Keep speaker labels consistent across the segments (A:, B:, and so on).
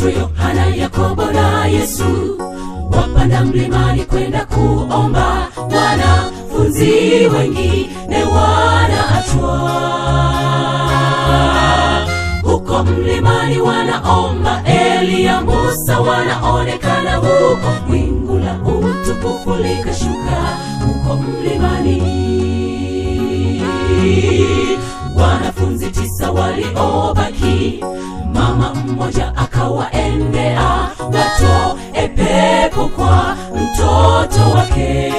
A: Petro, Yohana, Yakobo na Yesu wapanda mlimani kwenda kuomba. Wanafunzi wengine wanaachwa huko mlimani wanaomba. Elia, Musa wanaonekana huko. Wingu la utukufu likashuka huko mlimani. Wanafunzi 9 waliobaki, mama mmoja akawaendea, watoe pepo kwa mtoto wake.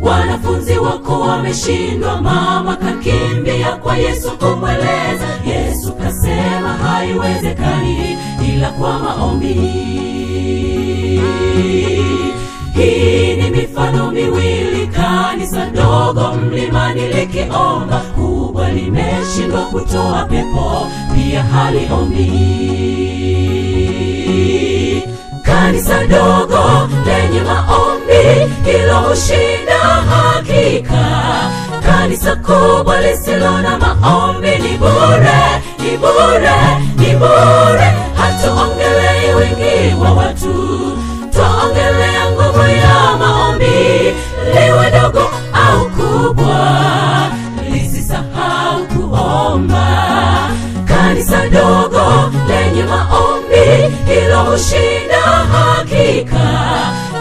A: Wanafunzi wako wameshindwa. Mama kakimbia kwa Yesu kumweleza. Yesu kasema haiwezekani ila kwa maombi. Hii ni mifano miwili, kanisa dogo mlimani likiomba, kubwa limeshindwa kutoa pepo, pia haliombi. Kanisa dogo lenye maombi, hilo hushinda hakika. Kanisa kubwa lisilo na maombi ni bure, ni bure, ni bure. Hatuongelei wingi wa watu, twaongelea nguvu ya maombi. Liwe dogo au kubwa, lisisahau kuomba. Kanisa dogo lenye maombi, hilo hushinda hakika.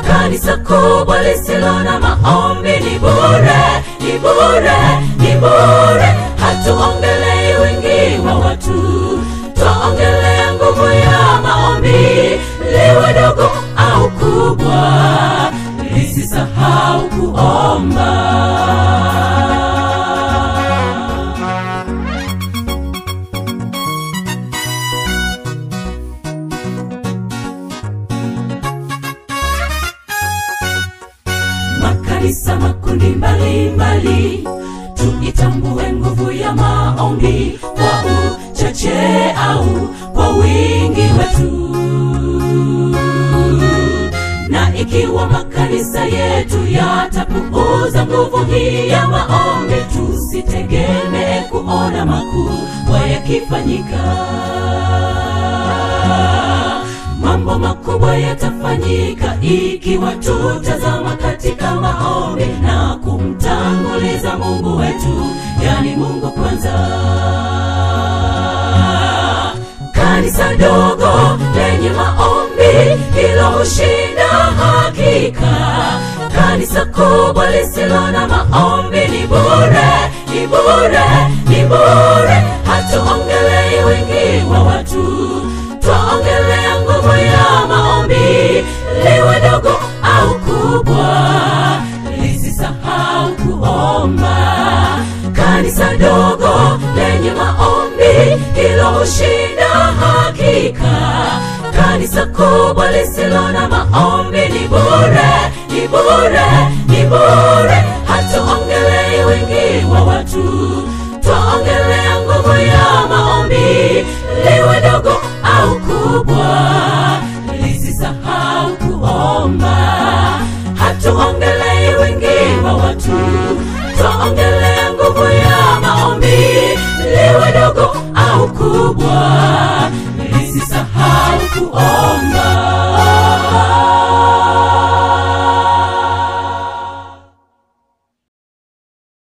A: Kanisa kubwa lisilo na maombi ni bure, ni bure, ni bure. Hatuongelei wingi wa watu, twaongelea nguvu ya maombi. Liwe dogo au kubwa, lisisahau kuomba. Makanisa makundi mbalimbali, tuitambue nguvu ya maombi, kwa uchache au kwa wingi wetu. Na ikiwa makanisa yetu yatapuuza nguvu hii ya maombi, tusitegemee kuona makubwa yakifanyika. Mambo makubwa yatafanyika ikiwa tutazama katika maombi na kumtanguliza Mungu wetu, yani Mungu kwanza. Kanisa dogo lenye maombi, hilo hushinda hakika. Kanisa kubwa lisilo na maombi ni bure, ni bure, ni bure. Hatuongelei wingi wa watu, twaongelea nguvu ya maombi. Liwe dogo au kubwa, lisisahau kuomba. Kanisa dogo lenye maombi, hilo hushinda hakika. Kanisa kubwa lisilo na maombi ni bure, ni bure, ni bure. Hatuongelei wingi wa watu, twaongelea nguvu ya maombi. Liwe